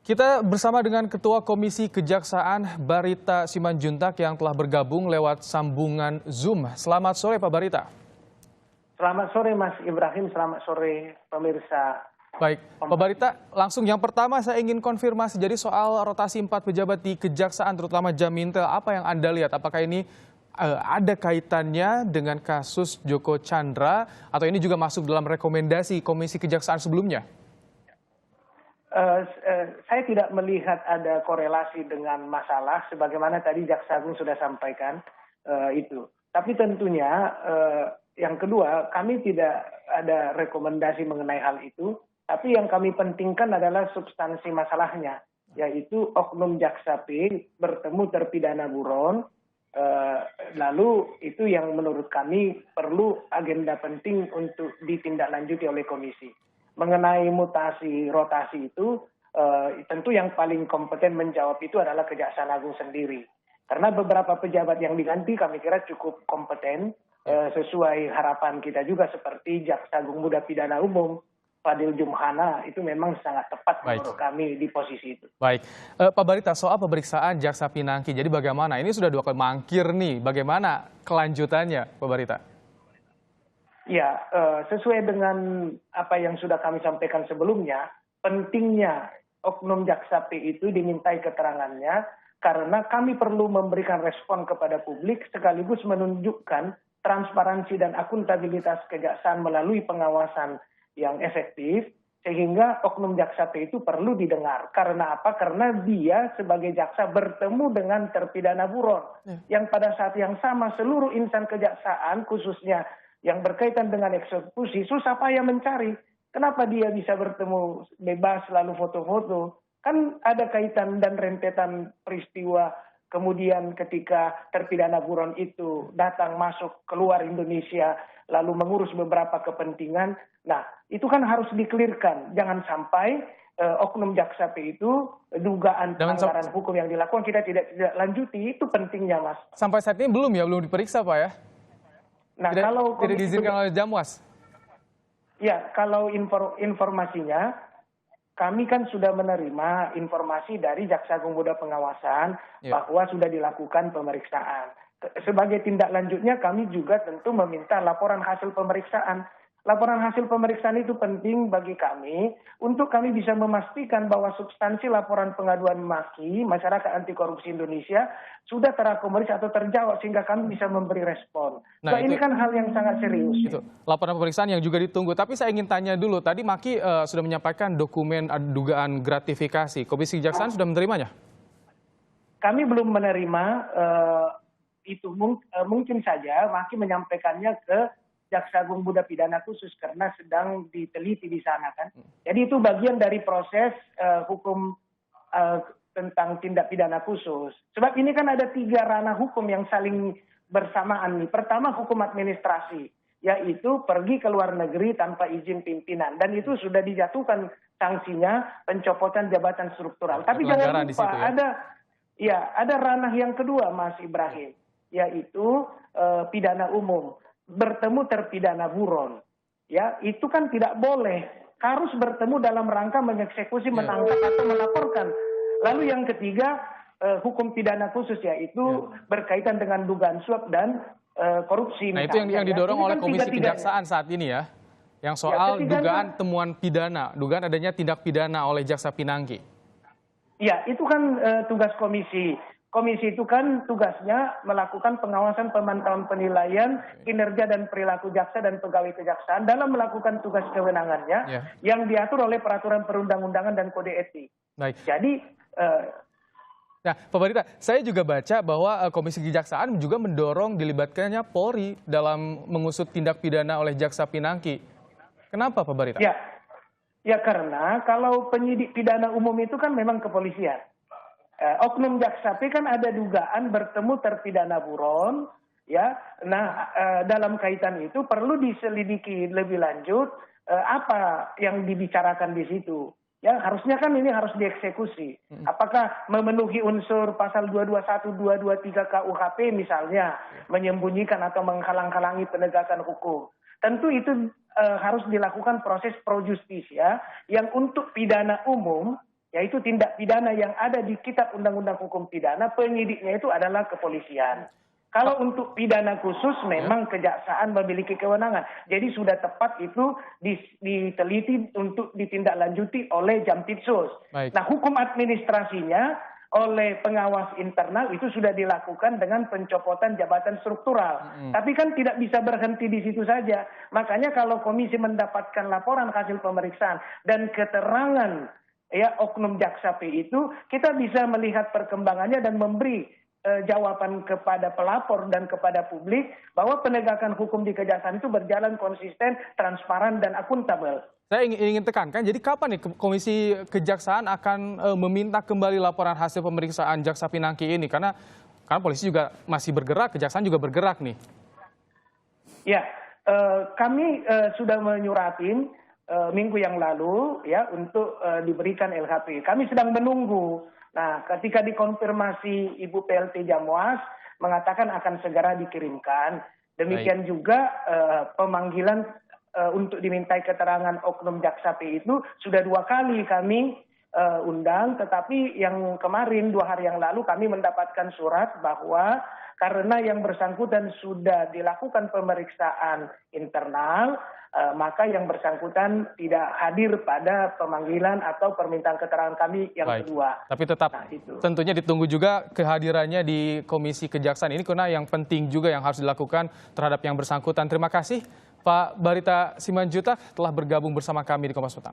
Kita bersama dengan Ketua Komisi Kejaksaan Barita Simanjuntak yang telah bergabung lewat sambungan Zoom. Selamat sore Pak Barita. Selamat sore Mas Ibrahim, selamat sore pemirsa. Baik, Pak Barita, langsung yang pertama saya ingin konfirmasi jadi soal rotasi 4 pejabat di Kejaksaan, terutama Jamintel, apa yang Anda lihat? Apakah ini ada kaitannya dengan kasus Joko Chandra atau ini juga masuk dalam rekomendasi Komisi Kejaksaan sebelumnya? Saya tidak melihat ada korelasi dengan masalah sebagaimana tadi Jaksa Agung sudah sampaikan itu. Tapi tentunya yang kedua, kami tidak ada rekomendasi mengenai hal itu, tapi yang kami pentingkan adalah substansi masalahnya, yaitu oknum Jaksa P bertemu terpidana buron, lalu itu yang menurut kami perlu agenda penting untuk ditindaklanjuti oleh komisi. Mengenai mutasi rotasi itu tentu yang paling kompeten menjawab itu adalah Kejaksaan Agung sendiri. Karena beberapa pejabat yang diganti kami kira cukup kompeten sesuai harapan kita juga seperti Jaksa Agung Muda Pidana Umum Fadil Jumhana itu memang sangat tepat menurut kami di posisi itu. Baik, Pak Barita, soal pemeriksaan Jaksa Pinangki, jadi bagaimana? Ini sudah 2 kali mangkir nih, bagaimana kelanjutannya Pak Barita? Ya, sesuai dengan apa yang sudah kami sampaikan sebelumnya, pentingnya oknum Jaksa P itu dimintai keterangannya karena kami perlu memberikan respon kepada publik sekaligus menunjukkan transparansi dan akuntabilitas kejaksaan melalui pengawasan yang efektif sehingga oknum Jaksa P itu perlu didengar. Karena apa? Karena dia sebagai jaksa bertemu dengan terpidana buron yang pada saat yang sama seluruh insan kejaksaan khususnya yang berkaitan dengan eksekusi susah payah mencari. Kenapa dia bisa bertemu bebas lalu foto-foto? Kan ada kaitan dan rentetan peristiwa kemudian ketika terpidana buron itu datang masuk keluar Indonesia lalu mengurus beberapa kepentingan. Nah, itu kan harus dikelirkan. Jangan sampai oknum Jaksa P itu dugaan pelanggaran hukum yang dilakukan kita tidak lanjuti. Itu pentingnya, Mas. Sampai saat ini belum diperiksa Pak ya? Nah, kalau tidak diizinkan oleh Jamwas. Ya, kalau informasinya, kami kan sudah menerima informasi dari Jaksa Agung Muda Pengawasan bahwa sudah dilakukan pemeriksaan. Sebagai tindak lanjutnya kami juga tentu meminta laporan hasil pemeriksaan. Laporan hasil pemeriksaan itu penting bagi kami untuk kami bisa memastikan bahwa substansi laporan pengaduan MAKI, Masyarakat Anti Korupsi Indonesia, sudah terakomodir atau terjawab sehingga kami bisa memberi respon. Nah, ini kan hal yang sangat serius. Itu laporan pemeriksaan yang juga ditunggu. Tapi saya ingin tanya dulu, tadi MAKI sudah menyampaikan dokumen dugaan gratifikasi. Komisi Kejaksaan sudah menerimanya? Kami belum menerima itu. Mungkin saja MAKI menyampaikannya ke Jaksa Agung Muda Pidana Khusus karena sedang diteliti di sana kan. Jadi itu bagian dari proses hukum tentang tindak pidana khusus. Sebab ini kan ada 3 ranah hukum yang saling bersamaan nih. Pertama hukum administrasi, yaitu pergi ke luar negeri tanpa izin pimpinan. Dan itu sudah dijatuhkan sanksinya pencopotan jabatan struktural. Tapi jangan lupa ada ranah yang kedua Mas Ibrahim, yaitu pidana umum. Bertemu terpidana buron, ya itu kan tidak boleh, harus bertemu dalam rangka mengeksekusi, menangkap atau melaporkan. Lalu yang ketiga hukum pidana khusus, yaitu berkaitan dengan dugaan suap dan korupsi. Nah itu yang didorong oleh Komisi Kejaksaan saat ini ya, yang soal dugaan temuan pidana, dugaan adanya tindak pidana oleh Jaksa Pinangki. Ya itu kan tugas komisi. Komisi itu kan tugasnya melakukan pengawasan, pemantauan, penilaian kinerja dan perilaku jaksa dan pegawai kejaksaan dalam melakukan tugas kewenangannya yang diatur oleh peraturan perundang-undangan dan kode etik. Baik. Jadi, nah, Pak Barita, saya juga baca bahwa Komisi Kejaksaan juga mendorong dilibatkannya Polri dalam mengusut tindak pidana oleh Jaksa Pinangki. Kenapa, Pak Barita? Ya karena kalau penyidik pidana umum itu kan memang kepolisian. Oknum Jaksa P kan ada dugaan bertemu terpidana buron, ya. Nah, dalam kaitan itu perlu diselidiki lebih lanjut apa yang dibicarakan di situ. Ya, harusnya kan ini harus dieksekusi. Apakah memenuhi unsur pasal 221, 223 KUHP misalnya, menyembunyikan atau menghalang-halangi penegakan hukum. Tentu itu harus dilakukan proses pro justisia yang untuk pidana umum yaitu tindak pidana yang ada di Kitab Undang-Undang Hukum Pidana, penyidiknya itu adalah kepolisian. Kalau untuk pidana khusus memang kejaksaan memiliki kewenangan. Jadi sudah tepat itu diteliti untuk ditindaklanjuti oleh Jampitsus. Baik. Nah, hukum administrasinya oleh pengawas internal itu sudah dilakukan dengan pencopotan jabatan struktural. Tapi kan tidak bisa berhenti di situ saja. Makanya kalau komisi mendapatkan laporan hasil pemeriksaan dan keterangan ya oknum jaksa P itu, kita bisa melihat perkembangannya dan memberi jawaban kepada pelapor dan kepada publik bahwa penegakan hukum di kejaksaan itu berjalan konsisten, transparan, dan akuntabel. Saya ingin tekankan, jadi kapan nih Komisi Kejaksaan akan meminta kembali laporan hasil pemeriksaan Jaksa Pinangki ini? Karena polisi juga masih bergerak, kejaksaan juga bergerak nih. Ya, kami sudah menyuratin minggu yang lalu ya untuk diberikan LHP. Kami sedang menunggu. Nah, ketika dikonfirmasi Ibu PLT Jamwas mengatakan akan segera dikirimkan. Demikian juga pemanggilan untuk dimintai keterangan oknum jaksa P itu sudah 2 kali kami undang, tetapi yang kemarin 2 hari yang lalu kami mendapatkan surat bahwa karena yang bersangkutan sudah dilakukan pemeriksaan internal, maka yang bersangkutan tidak hadir pada pemanggilan atau permintaan keterangan kami yang kedua. Tapi tetap tentunya ditunggu juga kehadirannya di Komisi Kejaksaan ini karena yang penting juga yang harus dilakukan terhadap yang bersangkutan. Terima kasih Pak Barita Simanjuntak telah bergabung bersama kami di Kompas Petang.